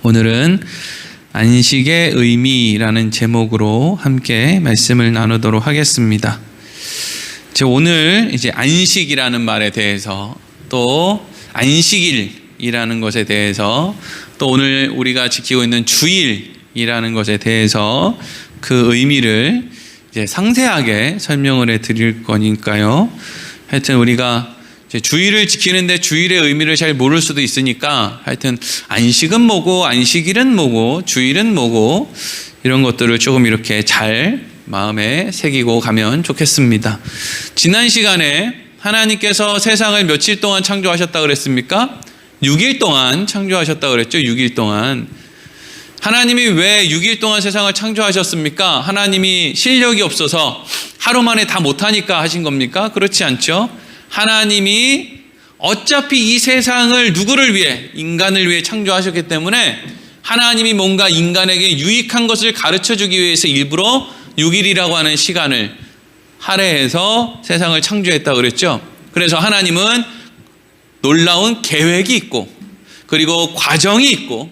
오늘은 안식의 의미라는 제목으로 함께 말씀을 나누도록 하겠습니다. 오늘 이제 안식이라는 말에 대해서, 또 안식일이라는 것에 대해서, 또 오늘 우리가 지키고 있는 주일이라는 것에 대해서 그 의미를 이제 상세하게 설명을 해 드릴 거니까요. 하여튼 우리가 이제 주일을 지키는데 주일의 의미를 잘 모를 수도 있으니까, 하여튼 안식은 뭐고, 안식일은 뭐고, 주일은 뭐고, 이런 것들을 조금 이렇게 잘 마음에 새기고 가면 좋겠습니다. 지난 시간에 하나님께서 세상을 며칠 동안 창조하셨다고 그랬습니까? 6일 동안 창조하셨다고 그랬죠. 6일 동안. 하나님이 왜 6일 동안 세상을 창조하셨습니까? 하나님이 실력이 없어서 하루 만에 다 못하니까 하신 겁니까? 그렇지 않죠. 하나님이 어차피 이 세상을 누구를 위해? 인간을 위해 창조하셨기 때문에 하나님이 뭔가 인간에게 유익한 것을 가르쳐주기 위해서 일부러 6일이라고 하는 시간을 할애해서 세상을 창조했다고 그랬죠. 그래서 하나님은 놀라운 계획이 있고, 그리고 과정이 있고,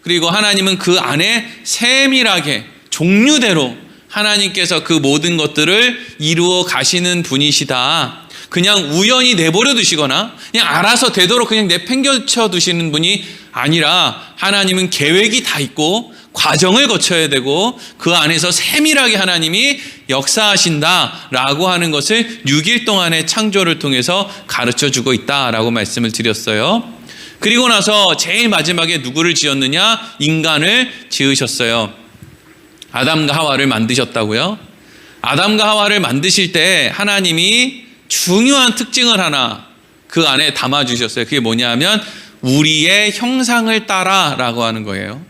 그리고 하나님은 그 안에 세밀하게 종류대로 하나님께서 그 모든 것들을 이루어 가시는 분이시다. 그냥 우연히 내버려 두시거나 그냥 알아서 되도록 그냥 내팽겨쳐 두시는 분이 아니라, 하나님은 계획이 다 있고 과정을 거쳐야 되고 그 안에서 세밀하게 하나님이 역사하신다라고 하는 것을 6일 동안의 창조를 통해서 가르쳐주고 있다라고 말씀을 드렸어요. 그리고 나서 제일 마지막에 누구를 지었느냐? 인간을 지으셨어요. 아담과 하와를 만드셨다고요? 아담과 하와를 만드실 때 하나님이 중요한 특징을 하나 그 안에 담아주셨어요. 그게 뭐냐면 우리의 형상을 따라라고 하는 거예요.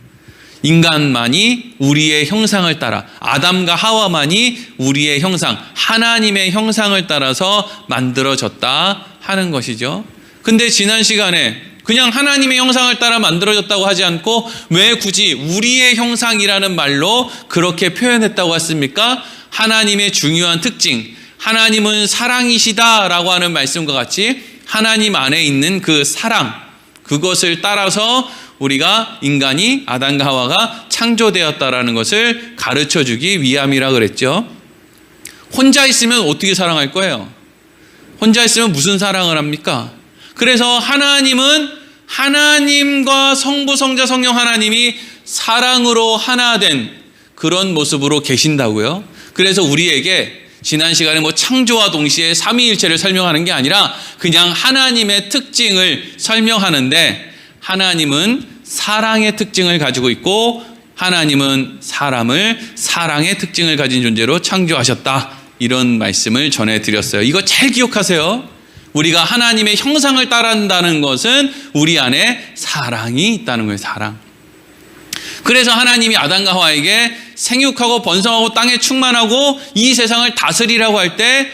인간만이 우리의 형상을 따라, 아담과 하와만이 우리의 형상, 하나님의 형상을 따라서 만들어졌다 하는 것이죠. 근데 지난 시간에 그냥 하나님의 형상을 따라 만들어졌다고 하지 않고 왜 굳이 우리의 형상이라는 말로 그렇게 표현했다고 했습니까? 하나님의 중요한 특징, 하나님은 사랑이시다라고 하는 말씀과 같이 하나님 안에 있는 그 사랑, 그것을 따라서 우리가 인간이, 아담과 하와가 창조되었다라는 것을 가르쳐주기 위함이라 그랬죠. 혼자 있으면 어떻게 사랑할 거예요? 혼자 있으면 무슨 사랑을 합니까? 그래서 하나님은 하나님과 성부, 성자, 성령 하나님이 사랑으로 하나 된 그런 모습으로 계신다고요. 그래서 우리에게 지난 시간에 창조와 동시에 삼위일체를 설명하는 게 아니라 그냥 하나님의 특징을 설명하는데, 하나님은 사랑의 특징을 가지고 있고 하나님은 사람을 사랑의 특징을 가진 존재로 창조하셨다, 이런 말씀을 전해드렸어요. 이거 잘 기억하세요. 우리가 하나님의 형상을 따른다는 것은 우리 안에 사랑이 있다는 거예요. 사랑. 그래서 하나님이 아담과 하와에게 생육하고 번성하고 땅에 충만하고 이 세상을 다스리라고 할 때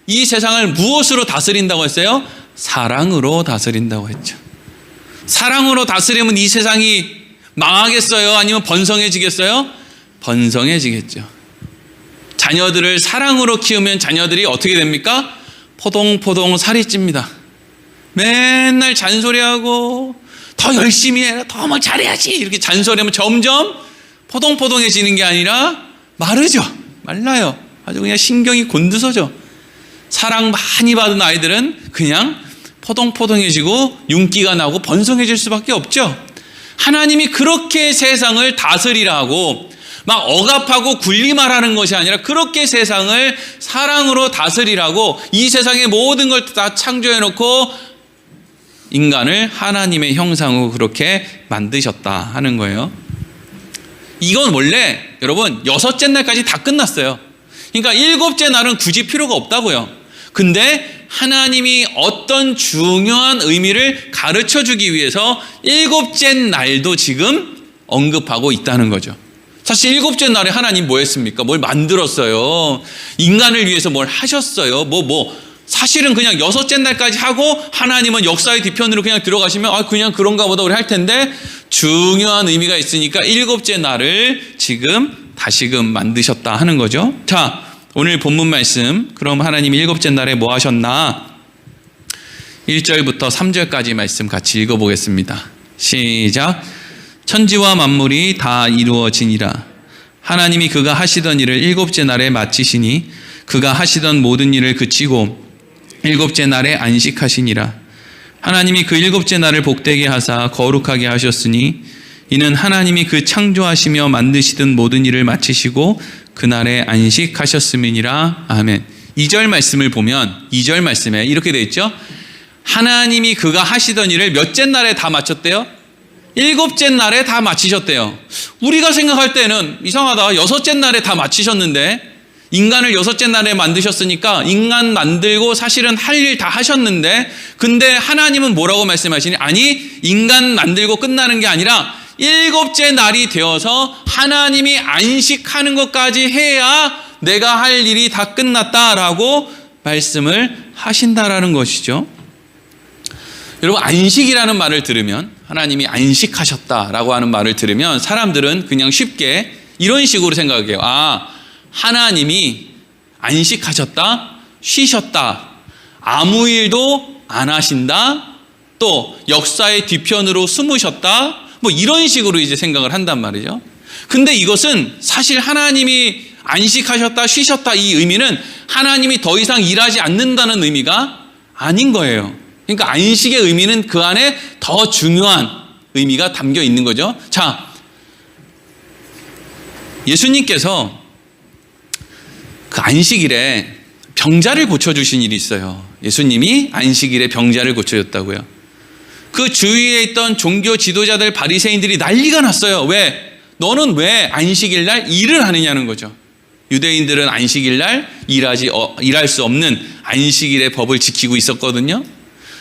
이 세상을 무엇으로 다스린다고 했어요? 사랑으로 다스린다고 했죠. 사랑으로 다스리면 이 세상이 망하겠어요? 아니면 번성해지겠어요? 번성해지겠죠. 자녀들을 사랑으로 키우면 자녀들이 어떻게 됩니까? 포동포동 살이 찝니다. 맨날 잔소리하고 더 열심히 해라, 더 뭐 잘해야지, 이렇게 잔소리하면 점점 포동포동해지는 게 아니라 마르죠. 말라요. 아주 그냥 신경이 곤두서죠. 사랑 많이 받은 아이들은 그냥 포동포동해지고 윤기가 나고 번성해질 수밖에 없죠. 하나님이 그렇게 세상을 다스리라고 막 억압하고 군림하라는 것이 아니라 그렇게 세상을 사랑으로 다스리라고 이 세상의 모든 걸 다 창조해놓고 인간을 하나님의 형상으로 그렇게 만드셨다 하는 거예요. 이건 원래 여러분 6째 날까지 다 끝났어요. 그러니까 7째 날은 굳이 필요가 없다고요. 근데 하나님이 어떤 중요한 의미를 가르쳐주기 위해서 7째 날도 지금 언급하고 있다는 거죠. 사실 7째 날에 하나님 뭐 했습니까? 뭘 만들었어요. 인간을 위해서 뭘 하셨어요. 사실은 그냥 6째 날까지 하고 하나님은 역사의 뒤편으로 그냥 들어가시면 그냥 그런가 보다 우리 할 텐데, 중요한 의미가 있으니까 7째 날을 지금 다시금 만드셨다 하는 거죠. 자, 오늘 본문 말씀, 그럼 하나님이 7째 날에 뭐 하셨나? 1절부터 3절까지 말씀 같이 읽어보겠습니다. 시작. 천지와 만물이 다 이루어지니라. 하나님이 그가 하시던 일을 일곱째 날에 마치시니 그가 하시던 모든 일을 그치고 일곱째 날에 안식하시니라. 하나님이 그 일곱째 날을 복되게 하사 거룩하게 하셨으니 이는 하나님이 그 창조하시며 만드시던 모든 일을 마치시고 그날에 안식하셨음이니라. 아멘. 2절 말씀을 보면 2절 말씀에 이렇게 되어 있죠. 하나님이 그가 하시던 일을 몇째 날에 다 마쳤대요? 일곱째 날에 다 마치셨대요. 우리가 생각할 때는 이상하다. 여섯째 날에 다 마치셨는데, 인간을 여섯째 날에 만드셨으니까 인간 만들고 사실은 할 일 다 하셨는데, 근데 하나님은 뭐라고 말씀하시니? 아니, 인간 만들고 끝나는 게 아니라 일곱째 날이 되어서 하나님이 안식하는 것까지 해야 내가 할 일이 다 끝났다라고 말씀을 하신다라는 것이죠. 여러분, 안식이라는 말을 들으면, 하나님이 안식하셨다라고 하는 말을 들으면 사람들은 그냥 쉽게 이런 식으로 생각해요. 아, 하나님이 안식하셨다, 쉬셨다, 아무 일도 안 하신다, 또 역사의 뒤편으로 숨으셨다, 뭐 이런 식으로 이제 생각을 한단 말이죠. 근데 이것은 사실 하나님이 안식하셨다, 쉬셨다, 이 의미는 하나님이 더 이상 일하지 않는다는 의미가 아닌 거예요. 그러니까 안식의 의미는 그 안에 더 중요한 의미가 담겨 있는 거죠. 자, 예수님께서 그 안식일에 병자를 고쳐주신 일이 있어요. 예수님이 안식일에 병자를 고쳐줬다고요. 그 주위에 있던 종교 지도자들, 바리새인들이 난리가 났어요. 왜? 너는 왜 안식일 날 일을 하느냐는 거죠. 유대인들은 안식일 날 일할 수 없는 안식일의 법을 지키고 있었거든요.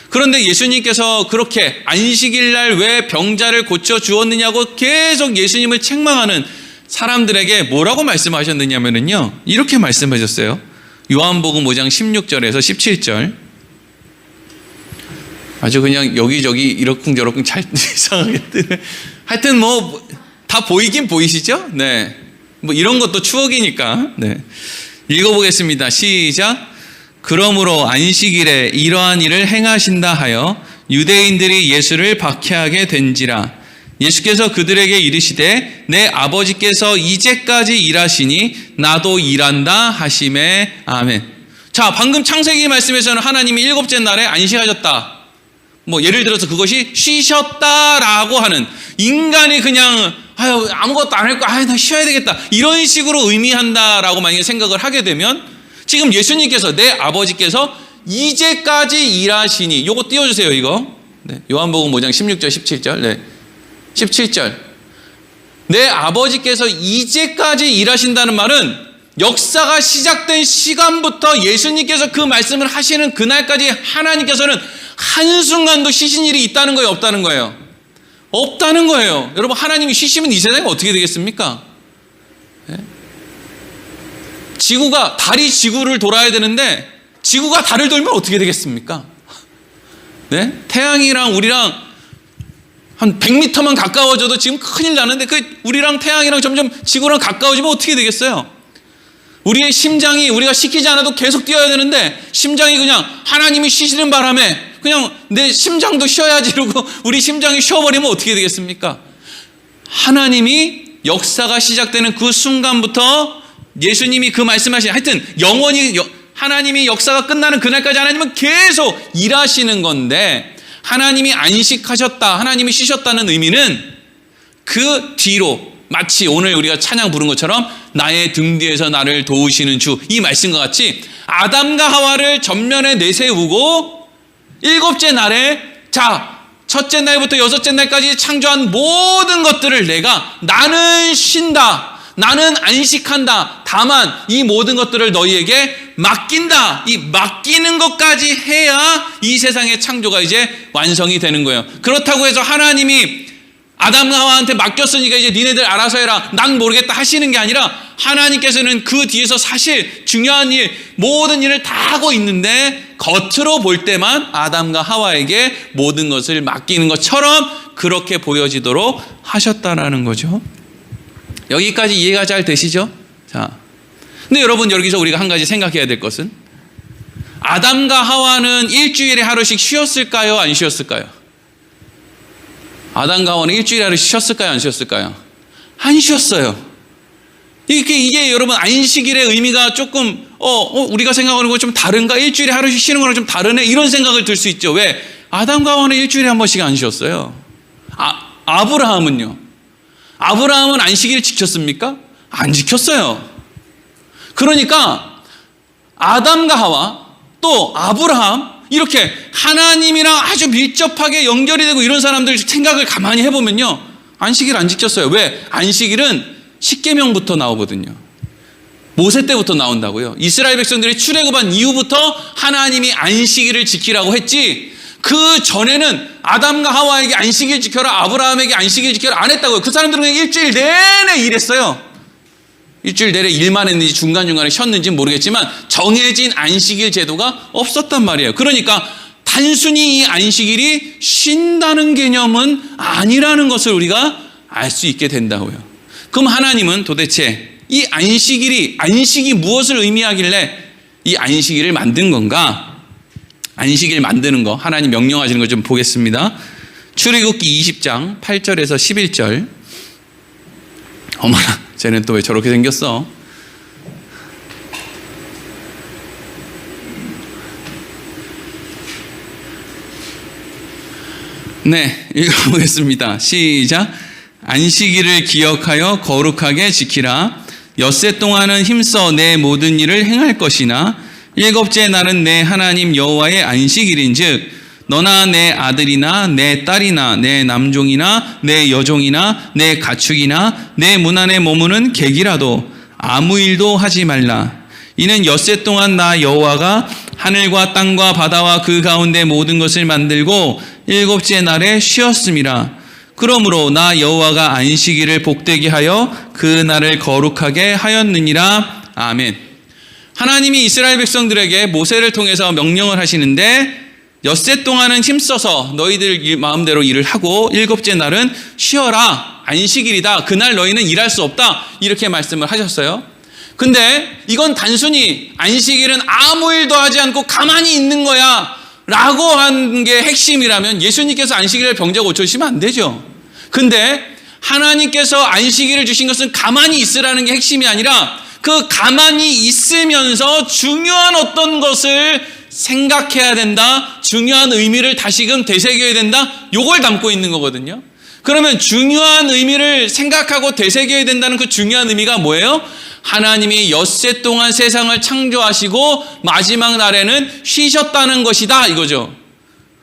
그런데 예수님께서 그렇게 안식일 날 왜 병자를 고쳐 주었느냐고 계속 예수님을 책망하는 사람들에게 뭐라고 말씀하셨느냐면요, 이렇게 말씀하셨어요. 요한복음 5장 16절에서 17절. 아주 그냥 여기저기 이러쿵저러쿵 잘 이상하게 뜨네. 하여튼 뭐 다 보이긴 보이시죠? 네. 뭐 이런 것도 추억이니까. 네. 읽어보겠습니다. 시작. 그러므로 안식일에 이러한 일을 행하신다 하여 유대인들이 예수를 박해하게 된지라. 예수께서 그들에게 이르시되 내 아버지께서 이제까지 일하시니 나도 일한다 하시매. 아멘. 자, 방금 창세기 말씀에서는 하나님이 일곱째 날에 안식하셨다. 뭐 예를 들어서 그것이 쉬셨다라고 하는, 인간이 그냥 아무것도 안 할 거야, 나 쉬어야 되겠다, 이런 식으로 의미한다라고 만약에 생각을 하게 되면, 지금 예수님께서, 내 아버지께서 이제까지 일하시니, 요거 띄워주세요. 이거 네. 요한복음 5장 16절 17절. 네. 17절. 내 아버지께서 이제까지 일하신다는 말은 역사가 시작된 시간부터 예수님께서 그 말씀을 하시는 그날까지 하나님께서는 한순간도 쉬신 일이 있다는 거예요, 없다는 거예요? 없다는 거예요. 여러분, 하나님이 쉬시면 이 세상이 어떻게 되겠습니까? 네? 달이 지구를 돌아야 되는데 지구가 달을 돌면 어떻게 되겠습니까? 네? 태양이랑 우리랑 한 100m만 가까워져도 지금 큰일 나는데, 우리랑 태양이랑 점점 지구랑 가까워지면 어떻게 되겠어요? 우리의 심장이 우리가 시키지 않아도 계속 뛰어야 되는데, 심장이 그냥 하나님이 쉬시는 바람에 그냥 내 심장도 쉬어야지 이러고 우리 심장이 쉬어버리면 어떻게 되겠습니까? 하나님이 역사가 시작되는 그 순간부터 예수님이 그 말씀하신, 하여튼 영원히 하나님이 역사가 끝나는 그날까지 하나님은 계속 일하시는 건데, 하나님이 안식하셨다, 하나님이 쉬셨다는 의미는 그 뒤로, 마치 오늘 우리가 찬양 부른 것처럼 나의 등 뒤에서 나를 도우시는 주, 이 말씀과 같이 아담과 하와를 전면에 내세우고 일곱째 날에, 자, 첫째 날부터 여섯째 날까지 창조한 모든 것들을 나는 쉰다, 나는 안식한다, 다만 이 모든 것들을 너희에게 맡긴다, 이 맡기는 것까지 해야 이 세상의 창조가 이제 완성이 되는 거예요. 그렇다고 해서 하나님이 아담과 하와한테 맡겼으니까 이제 니네들 알아서 해라, 난 모르겠다 하시는 게 아니라, 하나님께서는 그 뒤에서 사실 중요한 일, 모든 일을 다 하고 있는데 겉으로 볼 때만 아담과 하와에게 모든 것을 맡기는 것처럼 그렇게 보여지도록 하셨다라는 거죠. 여기까지 이해가 잘 되시죠? 자, 근데 여러분, 여기서 우리가 한 가지 생각해야 될 것은, 아담과 하와는 일주일에 하루씩 쉬었을까요, 안 쉬었을까요? 아담과 하와는 일주일 하루 쉬었을까요? 안 쉬었을까요? 안 쉬었어요. 이게 여러분 안식일의 의미가 조금 우리가 생각하는 거 좀 다른가? 일주일에 하루씩 쉬는 거랑 좀 다르네? 이런 생각을 들 수 있죠. 왜? 아담과 하와는 일주일에 한 번씩 안 쉬었어요. 아브라함은요? 아브라함은 안식일 지켰습니까? 안 지켰어요. 그러니까 아담과 하와 또 아브라함 이렇게 하나님이랑 아주 밀접하게 연결이 되고 이런 사람들 생각을 가만히 해보면요, 안식일 안 지켰어요. 왜? 안식일은 십계명부터 나오거든요. 모세 때부터 나온다고요. 이스라엘 백성들이 출애굽한 이후부터 하나님이 안식일을 지키라고 했지, 그 전에는 아담과 하와에게 안식일 지켜라, 아브라함에게 안식일 지켜라 안 했다고요. 그 사람들은 그냥 일주일 내내 일했어요. 일주일 내내 일만 했는지 중간중간에 쉬었는지는 모르겠지만 정해진 안식일 제도가 없었단 말이에요. 그러니까 단순히 이 안식일이 쉰다는 개념은 아니라는 것을 우리가 알 수 있게 된다고요. 그럼 하나님은 도대체 이 안식이 무엇을 의미하길래 이 안식일을 만든 건가? 안식일 만드는 거, 하나님 명령하시는 거 좀 보겠습니다. 출애굽기 20장 8절에서 11절. 어머나, 쟤는 또 왜 저렇게 생겼어? 네, 읽어보겠습니다. 시작. 안식일을 기억하여 거룩하게 지키라. 엿새 동안은 힘써 내 모든 일을 행할 것이나 일곱째 날은 내 하나님 여호와의 안식일인즉 너나 내 아들이나 내 딸이나 내 남종이나 내 여종이나 내 가축이나 내 문 안에 머무는 객이라도 아무 일도 하지 말라. 이는 엿새 동안 나 여호와가 하늘과 땅과 바다와 그 가운데 모든 것을 만들고 일곱째 날에 쉬었음이라. 그러므로 나 여호와가 안식일을 복되게 하여 그 날을 거룩하게 하였느니라. 아멘. 하나님이 이스라엘 백성들에게 모세를 통해서 명령을 하시는데, 엿새 동안은 힘써서 너희들 마음대로 일을 하고 일곱째 날은 쉬어라. 안식일이다. 그날 너희는 일할 수 없다. 이렇게 말씀을 하셨어요. 근데 이건 단순히 안식일은 아무 일도 하지 않고 가만히 있는 거야 라고 한 게 핵심이라면 예수님께서 안식일을 병자 고쳐주시면 안 되죠. 근데 하나님께서 안식일을 주신 것은 가만히 있으라는 게 핵심이 아니라 그 가만히 있으면서 중요한 어떤 것을 생각해야 된다, 중요한 의미를 다시금 되새겨야 된다, 요걸 담고 있는 거거든요. 그러면 중요한 의미를 생각하고 되새겨야 된다는 그 중요한 의미가 뭐예요? 하나님이 엿새 동안 세상을 창조하시고 마지막 날에는 쉬셨다는 것이다 이거죠.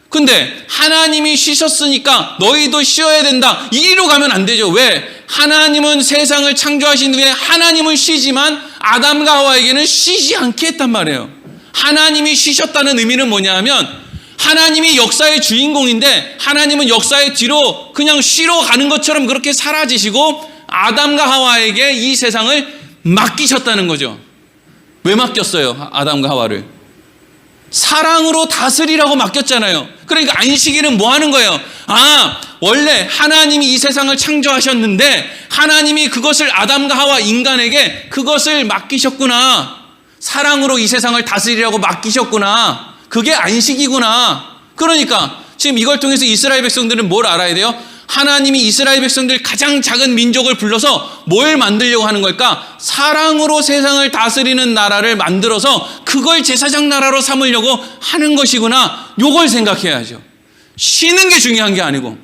근데 하나님이 쉬셨으니까 너희도 쉬어야 된다, 이리로 가면 안 되죠. 왜? 하나님은 세상을 창조하신 후에 하나님은 쉬지만 아담과 하와에게는 쉬지 않게 했단 말이에요. 하나님이 쉬셨다는 의미는 뭐냐 하면 하나님이 역사의 주인공인데 하나님은 역사의 뒤로 그냥 쉬러 가는 것처럼 그렇게 사라지시고 아담과 하와에게 이 세상을 맡기셨다는 거죠. 왜 맡겼어요? 아담과 하와를 사랑으로 다스리라고 맡겼잖아요. 그러니까 안식일은 뭐 하는 거예요? 원래 하나님이 이 세상을 창조하셨는데 하나님이 그것을 아담과 하와 인간에게 그것을 맡기셨구나. 사랑으로 이 세상을 다스리라고 맡기셨구나. 그게 안식이구나. 그러니까 지금 이걸 통해서 이스라엘 백성들은 뭘 알아야 돼요? 하나님이 이스라엘 백성들 가장 작은 민족을 불러서 뭘 만들려고 하는 걸까? 사랑으로 세상을 다스리는 나라를 만들어서 그걸 제사장 나라로 삼으려고 하는 것이구나. 요걸 생각해야죠. 쉬는 게 중요한 게 아니고,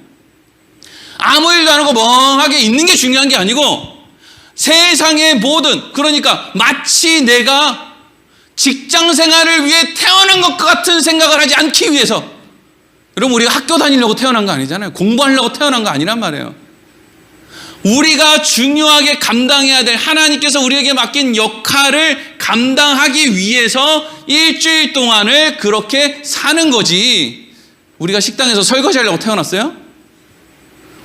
아무 일도 안 하고 멍하게 있는 게 중요한 게 아니고, 세상의 모든, 그러니까 마치 내가 직장 생활을 위해 태어난 것 같은 생각을 하지 않기 위해서. 여러분, 우리가 학교 다니려고 태어난 거 아니잖아요. 공부하려고 태어난 거 아니란 말이에요. 우리가 중요하게 감당해야 될 하나님께서 우리에게 맡긴 역할을 감당하기 위해서 일주일 동안을 그렇게 사는 거지. 우리가 식당에서 설거지하려고 태어났어요?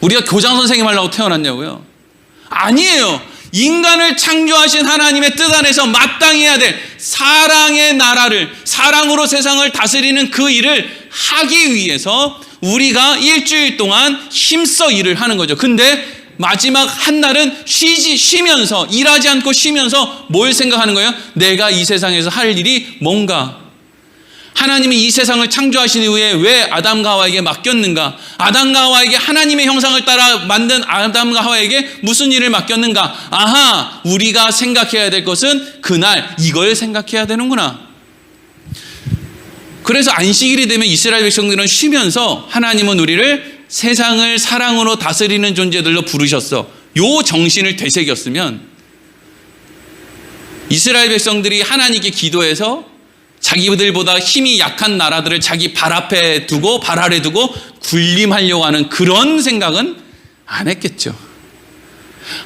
우리가 교장 선생님 하려고 태어났냐고요? 아니에요. 인간을 창조하신 하나님의 뜻 안에서 마땅히 해야 될 사랑의 나라를, 사랑으로 세상을 다스리는 그 일을 하기 위해서 우리가 일주일 동안 힘써 일을 하는 거죠. 근데 마지막 한 날은 쉬면서, 일하지 않고 쉬면서 뭘 생각하는 거예요? 내가 이 세상에서 할 일이 뭔가. 하나님이 이 세상을 창조하신 이후에 왜 아담과 하와에게 맡겼는가? 아담과 하와에게 하나님의 형상을 따라 만든 아담과 하와에게 무슨 일을 맡겼는가? 아하, 우리가 생각해야 될 것은 그날 이걸 생각해야 되는구나. 그래서 안식일이 되면 이스라엘 백성들은 쉬면서 하나님은 우리를 세상을 사랑으로 다스리는 존재들로 부르셨어. 요 정신을 되새겼으면 이스라엘 백성들이 하나님께 기도해서 자기들보다 힘이 약한 나라들을 자기 발 앞에 두고 발 아래 두고 군림하려고 하는 그런 생각은 안 했겠죠.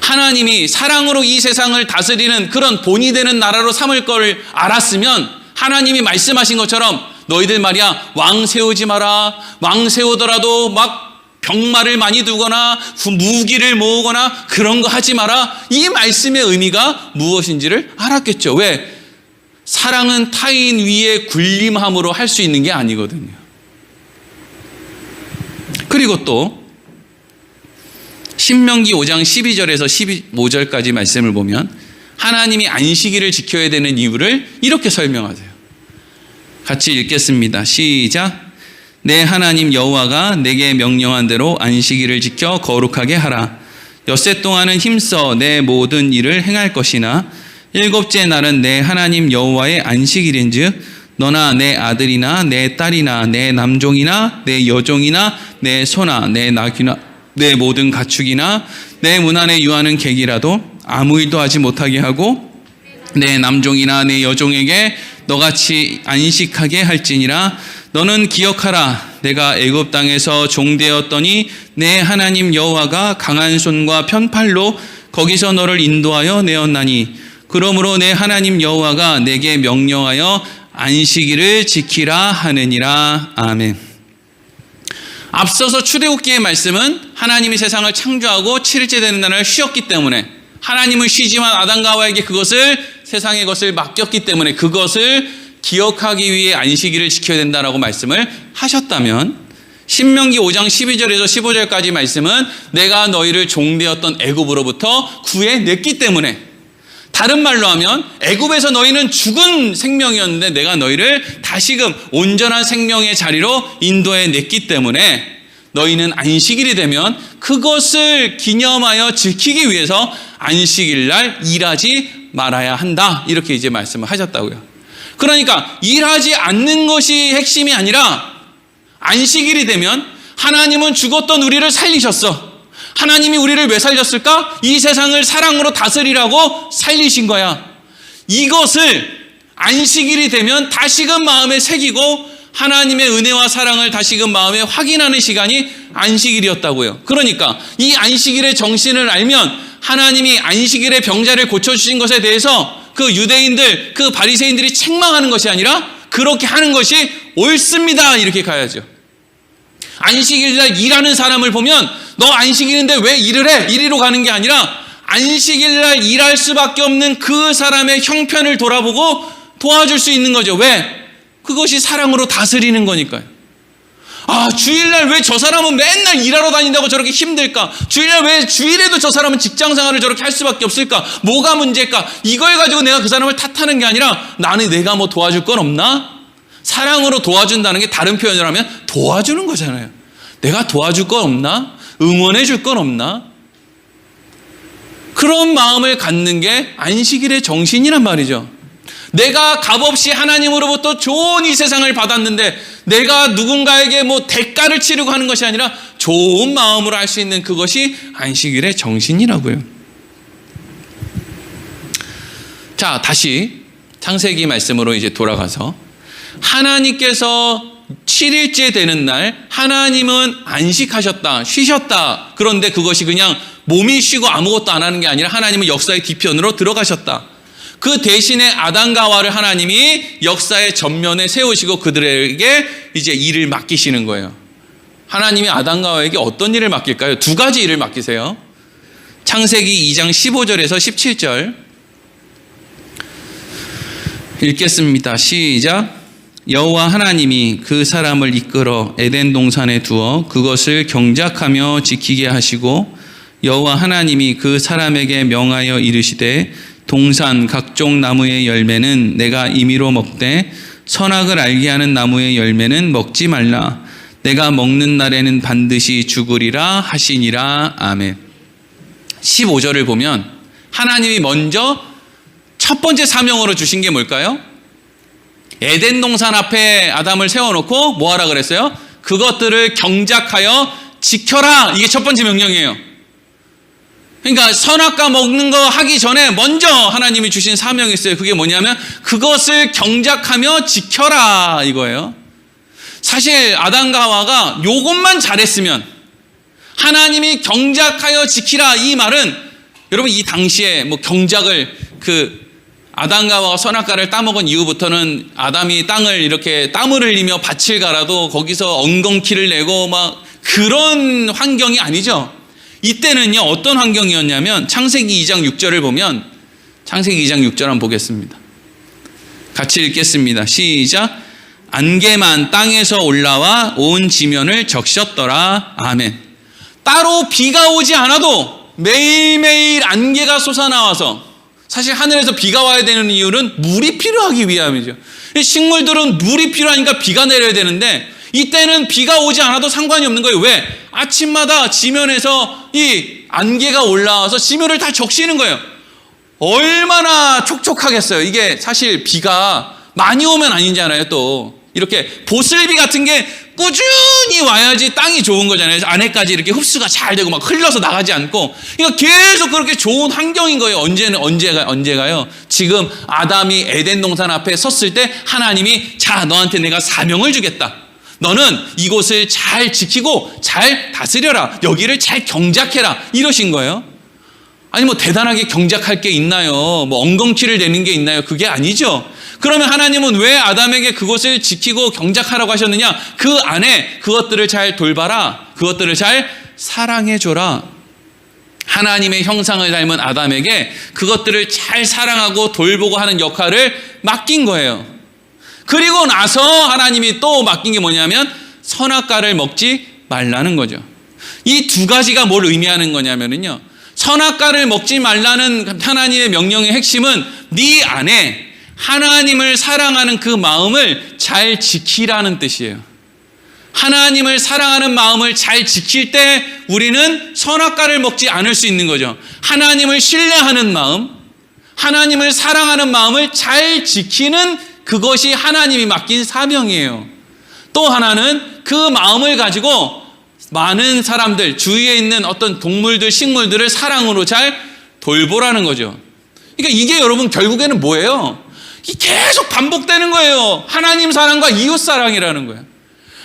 하나님이 사랑으로 이 세상을 다스리는 그런 본이 되는 나라로 삼을 걸 알았으면 하나님이 말씀하신 것처럼 너희들 말이야 왕 세우지 마라. 왕 세우더라도 막 병마를 많이 두거나 무기를 모으거나 그런 거 하지 마라. 이 말씀의 의미가 무엇인지를 알았겠죠. 왜? 사랑은 타인 위에 군림함으로 할 수 있는 게 아니거든요. 그리고 또 신명기 5장 12절에서 15절까지 말씀을 보면 하나님이 안식일을 지켜야 되는 이유를 이렇게 설명하세요. 같이 읽겠습니다. 시작. 내 하나님 여호와가 내게 명령한 대로 안식일을 지켜 거룩하게 하라. 엿새 동안은 힘써 내 모든 일을 행할 것이나 일곱째 날은 내 하나님 여호와의 안식일인즉 너나 내 아들이나 내 딸이나 내 남종이나 내 여종이나 내 소나 내 나귀나 내 모든 가축이나 내 문 안에 유하는 객이라도 아무 일도 하지 못하게 하고 내 남종이나 내 여종에게 너같이 안식하게 할지니라. 너는 기억하라. 내가 애굽 땅에서 종되었더니 내 하나님 여호와가 강한 손과 편팔로 거기서 너를 인도하여 내었나니 그러므로 내 하나님 여호와가 내게 명령하여 안식일을 지키라 하느니라. 아멘. 앞서서 출애굽기의 말씀은 하나님이 세상을 창조하고 7일째 되는 날을 쉬었기 때문에 하나님은 쉬지만 아담과 하와에게 그것을 세상의 것을 맡겼기 때문에 그것을 기억하기 위해 안식일을 지켜야 된다라고 말씀을 하셨다면 신명기 5장 12절에서 15절까지 말씀은 내가 너희를 종되었던 애굽으로부터 구해냈기 때문에, 다른 말로 하면 애굽에서 너희는 죽은 생명이었는데 내가 너희를 다시금 온전한 생명의 자리로 인도해냈기 때문에 너희는 안식일이 되면 그것을 기념하여 지키기 위해서 안식일날 일하지 말아야 한다, 이렇게 이제 말씀을 하셨다고요. 그러니까 일하지 않는 것이 핵심이 아니라 안식일이 되면 하나님은 죽었던 우리를 살리셨어. 하나님이 우리를 왜 살렸을까? 이 세상을 사랑으로 다스리라고 살리신 거야. 이것을 안식일이 되면 다시금 마음에 새기고 하나님의 은혜와 사랑을 다시금 마음에 확인하는 시간이 안식일이었다고요. 그러니까 이 안식일의 정신을 알면 하나님이 안식일의 병자를 고쳐주신 것에 대해서 그 유대인들, 그 바리새인들이 책망하는 것이 아니라 그렇게 하는 것이 옳습니다, 이렇게 가야죠. 안식일날 일하는 사람을 보면 너 안식일인데 왜 일을 해? 이리로 가는 게 아니라 안식일날 일할 수밖에 없는 그 사람의 형편을 돌아보고 도와줄 수 있는 거죠. 왜? 그것이 사랑으로 다스리는 거니까요. 아, 주일날 왜 저 사람은 맨날 일하러 다닌다고 저렇게 힘들까? 주일날 왜 주일에도 저 사람은 직장생활을 저렇게 할 수밖에 없을까? 뭐가 문제일까? 이걸 가지고 내가 그 사람을 탓하는 게 아니라 나는 내가 뭐 도와줄 건 없나? 사랑으로 도와준다는 게 다른 표현으로 하면 도와주는 거잖아요. 내가 도와줄 건 없나? 응원해 줄 건 없나? 그런 마음을 갖는 게 안식일의 정신이란 말이죠. 내가 값없이 하나님으로부터 좋은 이 세상을 받았는데 내가 누군가에게 뭐 대가를 치르고 하는 것이 아니라 좋은 마음으로 할 수 있는 그것이 안식일의 정신이라고요. 자, 다시 창세기 말씀으로 이제 돌아가서 하나님께서 7일째 되는 날 하나님은 안식하셨다, 쉬셨다. 그런데 그것이 그냥 몸이 쉬고 아무것도 안 하는 게 아니라 하나님은 역사의 뒤편으로 들어가셨다. 그 대신에 아담과 하와를 하나님이 역사의 전면에 세우시고 그들에게 이제 일을 맡기시는 거예요. 하나님이 아담과 하와에게 어떤 일을 맡길까요? 두 가지 일을 맡기세요. 창세기 2장 15절에서 17절 읽겠습니다. 시작. 여호와 하나님이 그 사람을 이끌어 에덴 동산에 두어 그것을 경작하며 지키게 하시고 여호와 하나님이 그 사람에게 명하여 이르시되 동산 각종 나무의 열매는 내가 임의로 먹되 선악을 알게 하는 나무의 열매는 먹지 말라. 내가 먹는 날에는 반드시 죽으리라 하시니라. 아멘. 15절을 보면 하나님이 먼저 첫 번째 사명으로 주신 게 뭘까요? 에덴 동산 앞에 아담을 세워놓고 뭐 하라 그랬어요? 그것들을 경작하여 지켜라. 이게 첫 번째 명령이에요. 그러니까 선악과 먹는 거 하기 전에 먼저 하나님이 주신 사명이 있어요. 그게 뭐냐면 그것을 경작하며 지켜라 이거예요. 사실 아담과 하와가 요것만 잘했으면, 하나님이 경작하여 지키라 이 말은, 여러분 이 당시에 뭐 경작을, 아담과 하와가 선악과를 따먹은 이후부터는 아담이 땅을 이렇게 땀을 흘리며 밭을 갈아도 거기서 엉겅퀴를 내고 막 그런 환경이 아니죠. 이때는요 어떤 환경이었냐면, 창세기 2장 6절을 보면, 창세기 2장 6절 한번 보겠습니다. 같이 읽겠습니다. 시작. 안개만 땅에서 올라와 온 지면을 적셨더라. 아멘. 따로 비가 오지 않아도 매일매일 안개가 솟아나와서, 사실 하늘에서 비가 와야 되는 이유는 물이 필요하기 위함이죠. 식물들은 물이 필요하니까 비가 내려야 되는데 이때는 비가 오지 않아도 상관이 없는 거예요. 왜? 아침마다 지면에서 이 안개가 올라와서 지면을 다 적시는 거예요. 얼마나 촉촉하겠어요. 이게 사실 비가 많이 오면 아니잖아요. 또 이렇게 보슬비 같은 게 꾸준히 와야지 땅이 좋은 거잖아요. 안에까지 이렇게 흡수가 잘 되고 막 흘러서 나가지 않고, 그러니까 계속 그렇게 좋은 환경인 거예요. 언제가요? 지금 아담이 에덴 동산 앞에 섰을 때 하나님이, 자, 너한테 내가 사명을 주겠다. 너는 이곳을 잘 지키고 잘 다스려라. 여기를 잘 경작해라. 이러신 거예요. 아니 뭐 대단하게 경작할 게 있나요? 뭐 엉겅퀴를 내는 게 있나요? 그게 아니죠. 그러면 하나님은 왜 아담에게 그것을 지키고 경작하라고 하셨느냐? 그 안에 그것들을 잘 돌봐라. 그것들을 잘 사랑해줘라. 하나님의 형상을 닮은 아담에게 그것들을 잘 사랑하고 돌보고 하는 역할을 맡긴 거예요. 그리고 나서 하나님이 또 맡긴 게 뭐냐면 선악과를 먹지 말라는 거죠. 이 두 가지가 뭘 의미하는 거냐면요, 선악과를 먹지 말라는 하나님의 명령의 핵심은 네 안에 하나님을 사랑하는 그 마음을 잘 지키라는 뜻이에요. 하나님을 사랑하는 마음을 잘 지킬 때 우리는 선악과를 먹지 않을 수 있는 거죠. 하나님을 신뢰하는 마음, 하나님을 사랑하는 마음을 잘 지키는 그것이 하나님이 맡긴 사명이에요. 또 하나는 그 마음을 가지고 많은 사람들, 주위에 있는 어떤 동물들, 식물들을 사랑으로 잘 돌보라는 거죠. 그러니까 이게 여러분 결국에는 뭐예요? 계속 반복되는 거예요. 하나님 사랑과 이웃 사랑이라는 거예요.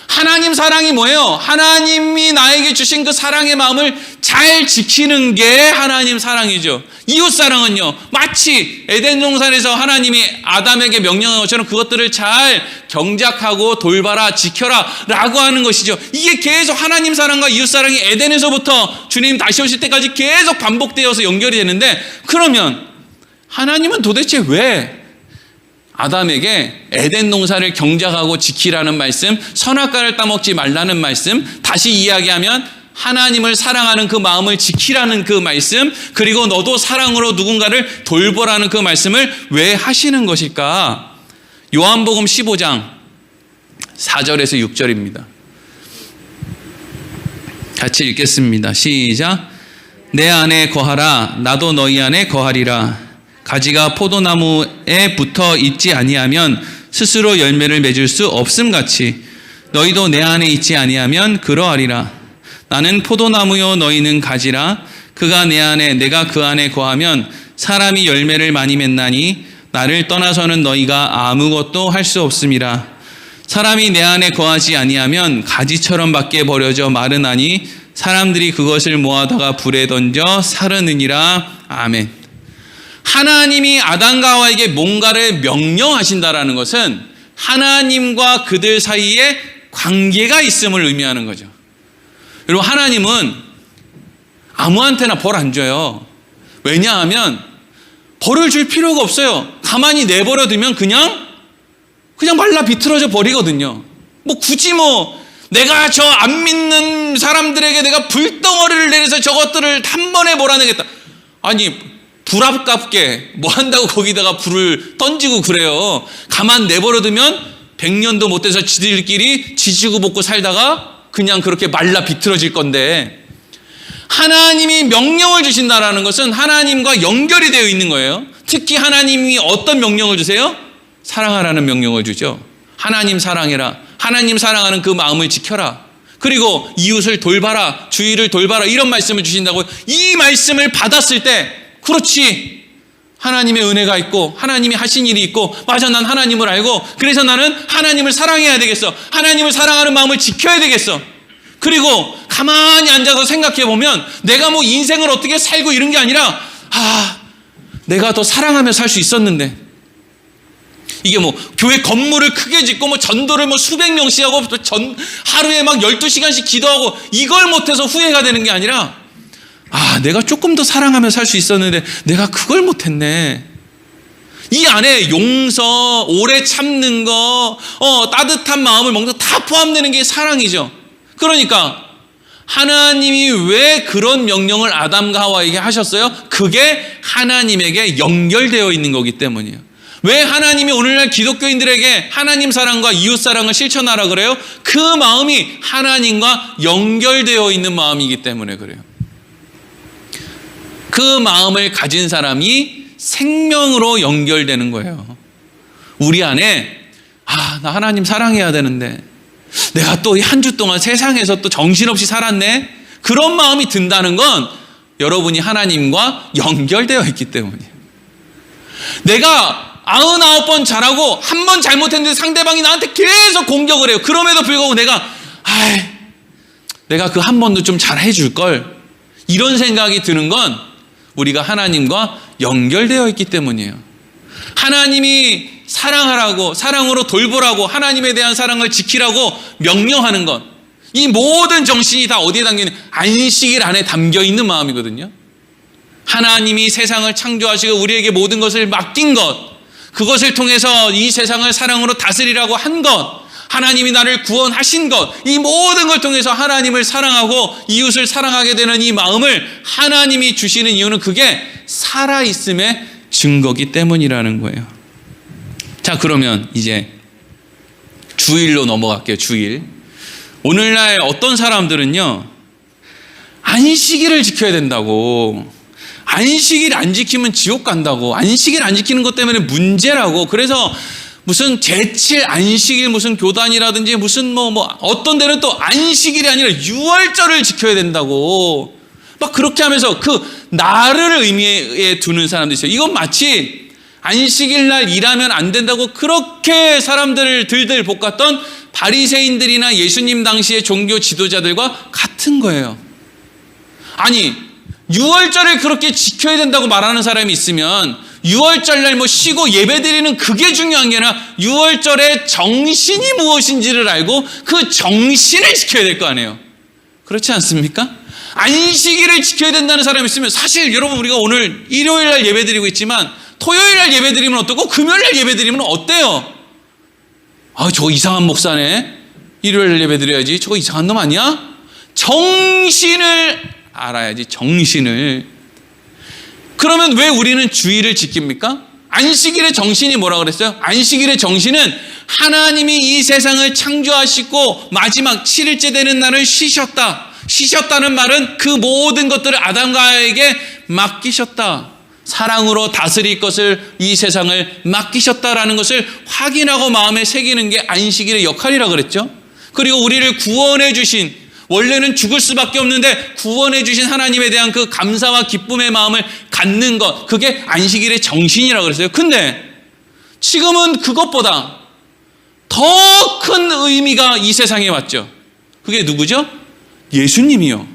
하나님 사랑이 뭐예요? 하나님이 나에게 주신 그 사랑의 마음을 잘 지키는 게 하나님 사랑이죠. 이웃 사랑은요, 마치 에덴 동산에서 하나님이 아담에게 명령한 것처럼 그것들을 잘 경작하고 돌봐라, 지켜라 라고 하는 것이죠. 이게 계속 하나님 사랑과 이웃 사랑이 에덴에서부터 주님 다시 오실 때까지 계속 반복되어서 연결이 되는데, 그러면 하나님은 도대체 왜 아담에게 에덴 동산을 경작하고 지키라는 말씀, 선악과를 따먹지 말라는 말씀, 다시 이야기하면 하나님을 사랑하는 그 마음을 지키라는 그 말씀, 그리고 너도 사랑으로 누군가를 돌보라는 그 말씀을 왜 하시는 것일까? 요한복음 15장 4절에서 6절입니다. 같이 읽겠습니다. 시작. 내 안에 거하라. 나도 너희 안에 거하리라. 가지가 포도나무에 붙어 있지 아니하면 스스로 열매를 맺을 수 없음같이 너희도 내 안에 있지 아니하면 그러하리라. 나는 포도나무요 너희는 가지라. 그가 내 안에 내가 그 안에 거하면 사람이 열매를 많이 맺나니 나를 떠나서는 너희가 아무것도 할 수 없음이라. 사람이 내 안에 거하지 아니하면 가지처럼 밖에 버려져 마르나니 사람들이 그것을 모아다가 불에 던져 사르느니라. 아멘. 하나님이 아담과 하와에게 뭔가를 명령하신다라는 것은 하나님과 그들 사이에 관계가 있음을 의미하는 거죠. 여러분, 하나님은 아무한테나 벌 안 줘요. 왜냐하면 벌을 줄 필요가 없어요. 가만히 내버려 두면 그냥 말라 비틀어져 버리거든요. 뭐 굳이 내가 저 안 믿는 사람들에게 내가 불덩어리를 내려서 저것들을 한 번에 몰아내겠다. 아니, 불 아깝게 뭐 한다고 거기다가 불을 던지고 그래요. 가만 내버려 두면 100년도 못 돼서 지들끼리 지지고 볶고 살다가 그냥 그렇게 말라 비틀어질 건데, 하나님이 명령을 주신다라는 것은 하나님과 연결이 되어 있는 거예요. 특히 하나님이 어떤 명령을 주세요? 사랑하라는 명령을 주죠. 하나님 사랑해라. 하나님 사랑하는 그 마음을 지켜라. 그리고 이웃을 돌봐라. 주위를 돌봐라. 이런 말씀을 주신다고. 이 말씀을 받았을 때, 그렇지, 하나님의 은혜가 있고 하나님이 하신 일이 있고, 맞아, 난 하나님을 알고 그래서 나는 하나님을 사랑해야 되겠어. 하나님을 사랑하는 마음을 지켜야 되겠어. 그리고 가만히 앉아서 생각해 보면 내가 뭐 인생을 어떻게 살고 이런 게 아니라, 내가 더 사랑하며 살 수 있었는데, 이게 뭐 교회 건물을 크게 짓고 뭐 전도를 뭐 수백 명씩 하고 또 하루에 막 12시간씩 기도하고 이걸 못해서 후회가 되는 게 아니라, 내가 조금 더 사랑하며 살 수 있었는데 내가 그걸 못했네. 이 안에 용서, 오래 참는 거, 따뜻한 마음을 먹는 거 다 포함되는 게 사랑이죠. 그러니까 하나님이 왜 그런 명령을 아담과 하와에게 하셨어요? 그게 하나님에게 연결되어 있는 거기 때문이에요. 왜 하나님이 오늘날 기독교인들에게 하나님 사랑과 이웃 사랑을 실천하라 그래요? 그 마음이 하나님과 연결되어 있는 마음이기 때문에 그래요. 그 마음을 가진 사람이 생명으로 연결되는 거예요. 우리 안에 나 하나님 사랑해야 되는데 내가 또 한 주 동안 세상에서 또 정신없이 살았네, 그런 마음이 든다는 건 여러분이 하나님과 연결되어 있기 때문이에요. 내가 99번 잘하고 한 번 잘못했는데 상대방이 나한테 계속 공격을 해요. 그럼에도 불구하고 내가 그 한 번도 좀 잘해 줄걸, 이런 생각이 드는 건 우리가 하나님과 연결되어 있기 때문이에요. 하나님이 사랑하라고, 사랑으로 돌보라고, 하나님에 대한 사랑을 지키라고 명령하는 것, 이 모든 정신이 다 어디에 담겨 있는, 안식일 안에 담겨 있는 마음이거든요. 하나님이 세상을 창조하시고 우리에게 모든 것을 맡긴 것, 그것을 통해서 이 세상을 사랑으로 다스리라고 한 것, 하나님이 나를 구원하신 것, 이 모든 걸 통해서 하나님을 사랑하고 이웃을 사랑하게 되는 이 마음을 하나님이 주시는 이유는 그게 살아있음의 증거기 때문이라는 거예요. 자, 그러면 이제 주일로 넘어갈게요. 주일. 오늘날 어떤 사람들은요, 안식일을 지켜야 된다고, 안식일 안 지키면 지옥 간다고, 안식일 안 지키는 것 때문에 문제라고, 그래서 무슨 제칠 안식일 무슨 교단이라든지 무슨 어떤 데는 또 안식일이 아니라 유월절을 지켜야 된다고 막 그렇게 하면서 그 날을 의미에 두는 사람도 있어요. 이건 마치 안식일 날 일하면 안 된다고 그렇게 사람들을 들들 볶았던 바리새인들이나 예수님 당시의 종교 지도자들과 같은 거예요. 아니, 유월절을 그렇게 지켜야 된다고 말하는 사람이 있으면 유월절날 쉬고 예배드리는 그게 중요한 게 아니라 유월절의 정신이 무엇인지를 알고 그 정신을 지켜야 될 거 아니에요. 그렇지 않습니까? 안식일을 지켜야 된다는 사람이 있으면, 사실 여러분, 우리가 오늘 일요일날 예배드리고 있지만 토요일날 예배드리면 어떻고 금요일날 예배드리면 어때요? 저거 이상한 목사네, 일요일날 예배드려야지, 저거 이상한 놈 아니야? 정신을 알아야지, 정신을. 그러면 왜 우리는 주일을 지킵니까? 안식일의 정신이 뭐라 그랬어요? 안식일의 정신은 하나님이 이 세상을 창조하시고 마지막 7일째 되는 날을 쉬셨다. 쉬셨다는 말은 그 모든 것들을 아담과 하와에게 맡기셨다. 사랑으로 다스릴 것을, 이 세상을 맡기셨다라는 것을 확인하고 마음에 새기는 게 안식일의 역할이라 그랬죠. 그리고 우리를 구원해 주신, 원래는 죽을 수밖에 없는데 구원해 주신 하나님에 대한 그 감사와 기쁨의 마음을 갖는 것, 그게 안식일의 정신이라고 그랬어요. 근데 지금은 그것보다 더 큰 의미가 이 세상에 왔죠. 그게 누구죠? 예수님이요.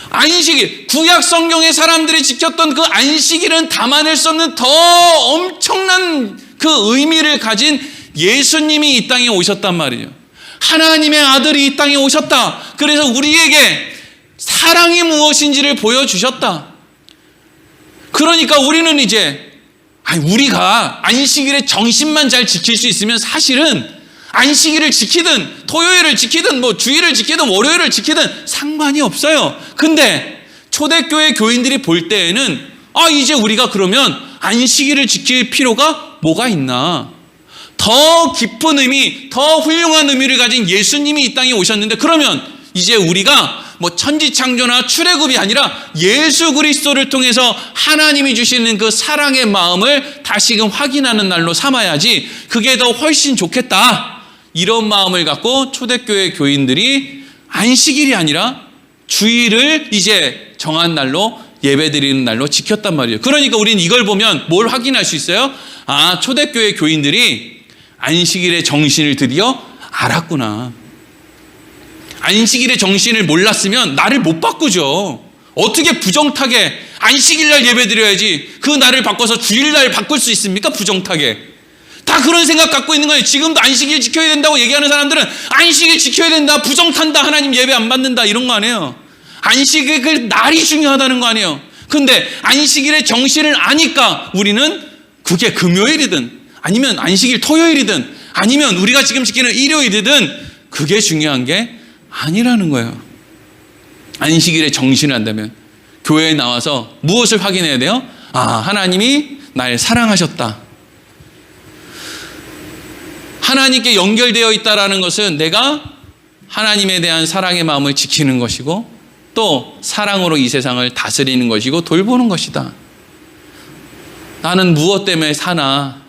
안식일, 구약 성경의 사람들이 지켰던 그 안식일은 담아낼 수 없는 더 엄청난 그 의미를 가진 예수님이 이 땅에 오셨단 말이에요. 하나님의 아들이 이 땅에 오셨다. 그래서 우리에게 사랑이 무엇인지를 보여주셨다. 그러니까 우리는 이제 우리가 안식일의 정신만 잘 지킬 수 있으면 사실은 안식일을 지키든 토요일을 지키든 주일을 지키든 월요일을 지키든 상관이 없어요. 근데 초대교회 교인들이 볼 때에는 이제 우리가 그러면 안식일을 지킬 필요가 뭐가 있나? 더 깊은 의미, 더 훌륭한 의미를 가진 예수님이 이 땅에 오셨는데, 그러면 이제 우리가 뭐 천지창조나 출애굽이 아니라 예수 그리스도를 통해서 하나님이 주시는 그 사랑의 마음을 다시금 확인하는 날로 삼아야지 그게 더 훨씬 좋겠다. 이런 마음을 갖고 초대교회 교인들이 안식일이 아니라 주일을 이제 정한 날로 예배드리는 날로 지켰단 말이에요. 그러니까 우리는 이걸 보면 뭘 확인할 수 있어요? 아, 초대교회 교인들이 안식일의 정신을 드디어 알았구나. 안식일의 정신을 몰랐으면 날을 못 바꾸죠. 어떻게 부정타게 안식일날 예배드려야지 그 날을 바꿔서 주일날 바꿀 수 있습니까? 부정타게. 다 그런 생각 갖고 있는 거예요. 지금도 안식일 지켜야 된다고 얘기하는 사람들은 안식일 지켜야 된다, 부정탄다, 하나님 예배 안 받는다, 이런 거 아니에요. 안식일 그 날이 중요하다는 거 아니에요. 근데 안식일의 정신을 아니까 우리는 그게 금요일이든 아니면 안식일 토요일이든 아니면 우리가 지금 지키는 일요일이든 그게 중요한 게 아니라는 거예요. 안식일의 정신을 안다면 교회에 나와서 무엇을 확인해야 돼요? 아, 하나님이 날 사랑하셨다. 하나님께 연결되어 있다라는 것은 내가 하나님에 대한 사랑의 마음을 지키는 것이고 또 사랑으로 이 세상을 다스리는 것이고 돌보는 것이다. 나는 무엇 때문에 사나?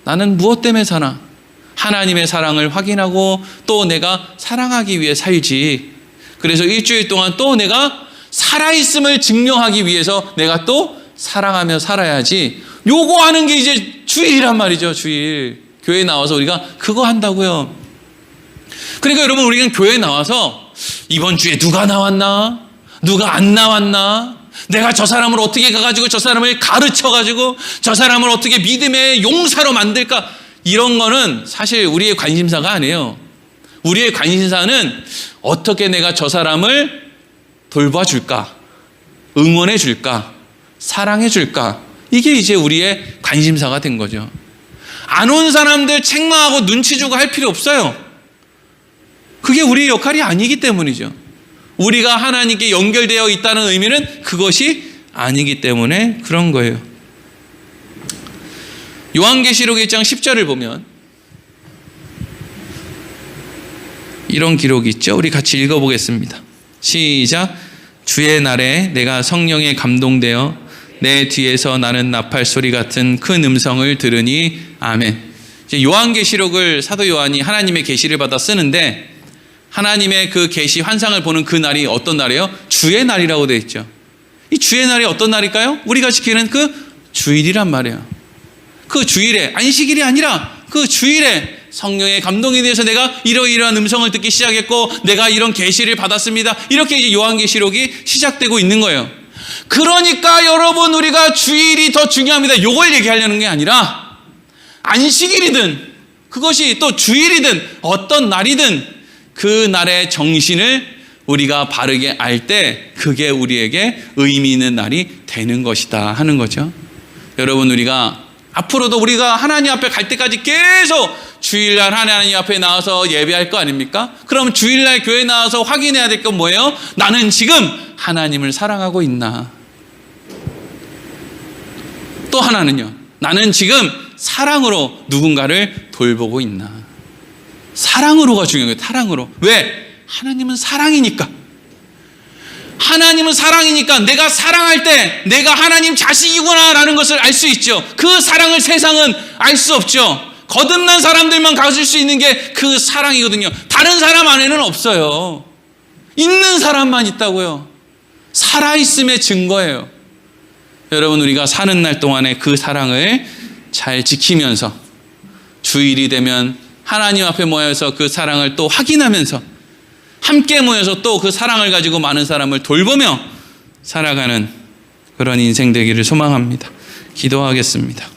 나는 무엇 때문에 사나? 하나님의 사랑을 확인하고 또 내가 사랑하기 위해 살지. 그래서 일주일 동안 또 내가 살아있음을 증명하기 위해서 내가 또 사랑하며 살아야지. 요거 하는 게 이제 주일이란 말이죠. 주일. 교회에 나와서 우리가 그거 한다고요. 그러니까 여러분, 우리는 교회에 나와서 이번 주에 누가 나왔나? 누가 안 나왔나? 내가 저 사람을 어떻게 가가지고 저 사람을 가르쳐가지고 저 사람을 어떻게 믿음의 용사로 만들까? 이런 거는 사실 우리의 관심사가 아니에요. 우리의 관심사는 어떻게 내가 저 사람을 돌봐줄까? 응원해줄까? 사랑해줄까? 이게 이제 우리의 관심사가 된 거죠. 안 온 사람들 책망하고 눈치 주고 할 필요 없어요. 그게 우리의 역할이 아니기 때문이죠. 우리가 하나님께 연결되어 있다는 의미는 그것이 아니기 때문에 그런 거예요. 요한계시록 1장 10절을 보면 이런 기록이 있죠. 우리 같이 읽어보겠습니다. 시작. 주의 날에 내가 성령에 감동되어 내 뒤에서 나는 나팔 소리 같은 큰 음성을 들으니 아멘. 요한계시록을 사도 요한이 하나님의 계시를 받아 쓰는데 하나님의 그 계시 환상을 보는 그 날이 어떤 날이에요? 주의 날이라고 되어 있죠. 이 주의 날이 어떤 날일까요? 우리가 지키는 그 주일이란 말이에요. 그 주일에, 안식일이 아니라 그 주일에 성령의 감동에 대해서 내가 이러이러한 음성을 듣기 시작했고 내가 이런 계시를 받았습니다. 이렇게 이제 요한계시록이 시작되고 있는 거예요. 그러니까 여러분, 우리가 주일이 더 중요합니다. 이걸 얘기하려는 게 아니라 안식일이든 그것이 또 주일이든 어떤 날이든 그 날의 정신을 우리가 바르게 알 때 그게 우리에게 의미 있는 날이 되는 것이다 하는 거죠. 여러분, 우리가 앞으로도 우리가 하나님 앞에 갈 때까지 계속 주일날 하나님 앞에 나와서 예배할 거 아닙니까? 그럼 주일날 교회 나와서 확인해야 될 건 뭐예요? 나는 지금 하나님을 사랑하고 있나? 또 하나는요, 나는 지금 사랑으로 누군가를 돌보고 있나? 사랑으로가 중요한 거예요. 사랑으로. 왜? 하나님은 사랑이니까. 하나님은 사랑이니까 내가 사랑할 때 내가 하나님 자식이구나라는 것을 알 수 있죠. 그 사랑을 세상은 알 수 없죠. 거듭난 사람들만 가질 수 있는 게 그 사랑이거든요. 다른 사람 안에는 없어요. 있는 사람만 있다고요. 살아있음의 증거예요. 여러분, 우리가 사는 날 동안에 그 사랑을 잘 지키면서 주일이 되면 하나님 앞에 모여서 그 사랑을 또 확인하면서 함께 모여서 또 그 사랑을 가지고 많은 사람을 돌보며 살아가는 그런 인생 되기를 소망합니다. 기도하겠습니다.